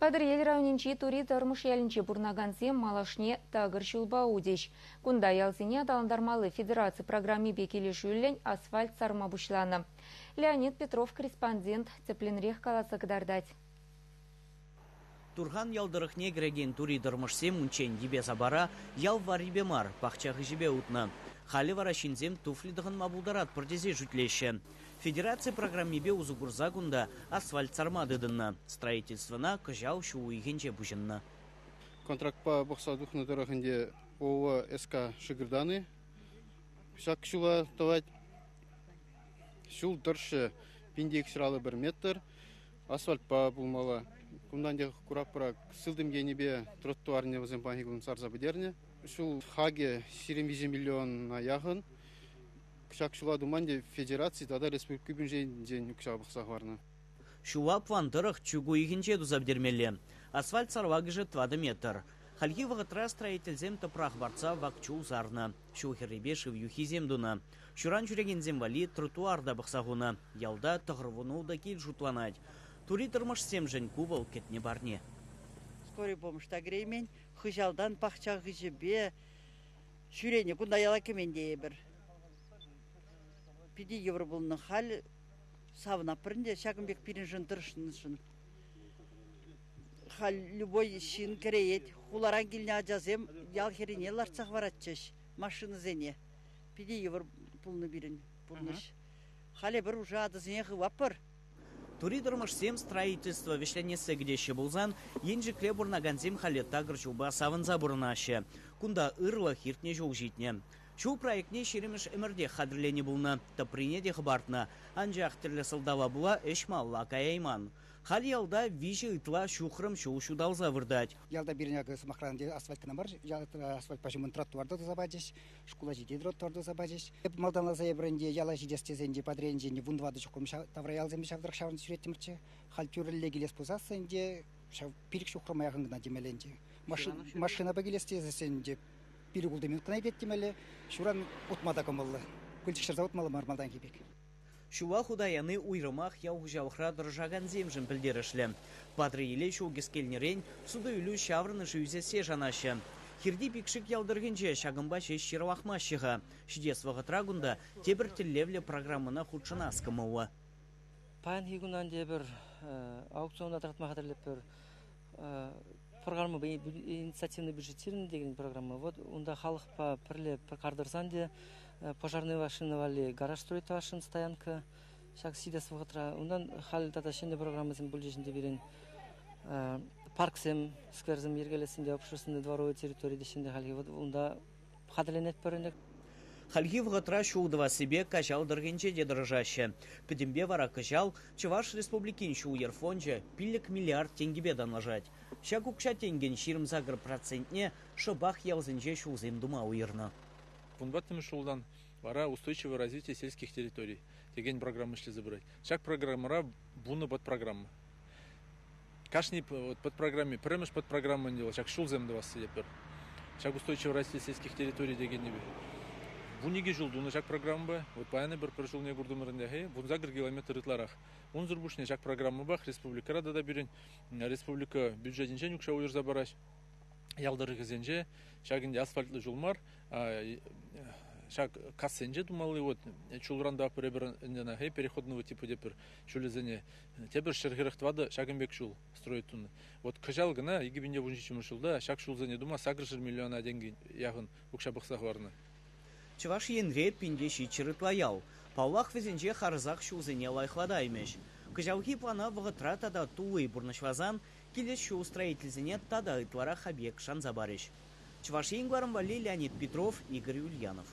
Кадыр ел районинчи тури тормыш ялинчи бурнагансе малашне тагыр шулба удеш. Кунда ялсыне аталандармалы федерация программе бекелешүүлен асфальт сарма бушланы. Леонид Петров, корреспондент, цепленрех каласа кдардать. Турхан ялдырыхне греген тури тормышсе мунчен дебе забара ял варибе мар, пахчағы жібе утны. Хали варашинзем туфли дығын мабулдарат пырдезе жүтлеші. Федерация программебе узугурза гунда асфальт сарма дыдынна. Строительствына кыжау шуу игенче бужынна. Контракт по бақсадухны дырахынде ООО СК Шигырданы. Шак шула тавать. Шул дыршы пиндек шыралы 1 метр. Асфальт по булмала. Кумдан де курапрак сылдым генебе тротуарне воземпанигун сарзабыдерне. Шул хаге 20 миллион на яғын. Кшак шула думанде федерации тада республика бюджетен үкшак бақсақ варна. Шуа плантырық чугу игенче дузабдермелі. Асфальт сарвагыжы 2 метр. Хальги вағытра строительзем топрақ барца вакчу зарна. Шу херебе шывюхизем дуна. Шуран жүрегензем вали тротуарда бақсағуна. Ялда тұғырвуну да кел жұтланать. Тури тұрмыш семжен кубал кетне барне. Скорый помощта греймен, хыжалдан пахчағы жібе, шүрене күнда яла кеменде бір. 5 евро болының хал савына пірінде шағынбек пирінжін тұрышынышын. Хал любой шин керейет, хуларан келіне ажазем, ял херене ларцақ варатчыш, машины зене. 5 евро пулны бірін пулныш. Хале бір уже адызыне ғывапыр. Тури тұрмышсем строительство вешленесі гдеші болзан, енжі клебур наганзем халетта гырчуба савын забурнашы. Кунда ырлы хиртне жол житне. Шу проектне шеремеш эмірде қадірлене болны, таприне де қыбартны. Анжақ түрлі сылдава була эшмалла каяйман. Хали ялда вижі ытла шухрым шоу шудалза вырдать. Ялда бірінегі сымақранде асфальтына бар, асфальт пашымын тротуарды забадеш, школа жиде тротуарды забадеш. Малданла заебрінде яла жидестезенде подренде вундвады шукым тавра ялземде шавдырық шаврын сүреттімірче. Хал тюрілі келес позасынде, пирік шухрым аяғыңына демеленде. Машина бәгелестезесенде пирік ұлды минуткана ебеттемелі, шуран ұтмада көмілі. Күлтікшір завод малдан кебек. Шуа худаяны уйрымах яухжауқра дыржаган земжін білдерішлі. Падры еле шугескелнерен суды үлі шаврыны жүйзесе жанашы. Хирди пикшік ялдыргенже шағынба шеш шеруақмашыға. Шидес вағытрагунда тебір тіллевлі программына худшына скымауы. Паян хигунан дебір аукционда тартма қатырлеп бір программа инициативный бюджетированный деген программа. Вот онда халық пірле қардырсан де пожарный машины вали, гараж строить вашин стоянка, шаг сидес вғытра. Ондан хал таташенде программасын бүлжешінде берен парксем, скверзем ергелесінде, общественный дворовой территории дешінде халги. Вот онда қадыленет бірінек. Хальги вғытра шуудыва себе кажал дыргенче де дыржаще. Педембе вара кажал, Чуваш республикин шу ерфонже пиллик миллиард теңгебе данлажать. Шаг укша тенген ширм загр процентне шобах ялзенже шузем дума уйырна. Пунбаттым шулдан вара устойчивое развитие сельских территорий. Tegen программы шли забрать. Шаг программара буны под программа. Кашни под программе, премеш под программу делал. Шаг шулзем до вас сидепер. Шаг устойчивое развитие сельских территорий деген небе. Буниги жулдуны шаг программы. Вот паяны бір жулне гурдумырындахи. Бун загр километр итларах. Он зурбушне шаг программы бах. Республика рада да берен. Республика бюджетинчен юкша уйыр забараш. Ялдыры кезенже, шагынде асфальтлы жолмар, шаг кассенже думалы, вот, чулранда перебіріндена, переходного типа депер, шулезене, тебір шергеріқтвады шагынбек шул строит туны. Вот, кажал гына, егібінде вунжичимы шулда, шаг шулзене дума, сагрышыр миллиона деньги яғын ұқша бұқсақ варны. Чываш енре пиндеші чырытлаял, паулах везенже харзақ шулзене лайхладаймеш. Кажалги плана вғытра тада тулы бурнашвазан, келес шу строительзене тада ытлара хабек шанзабариш. Чуваш енгварым вали Леонид Петров, Игорь Ульянов.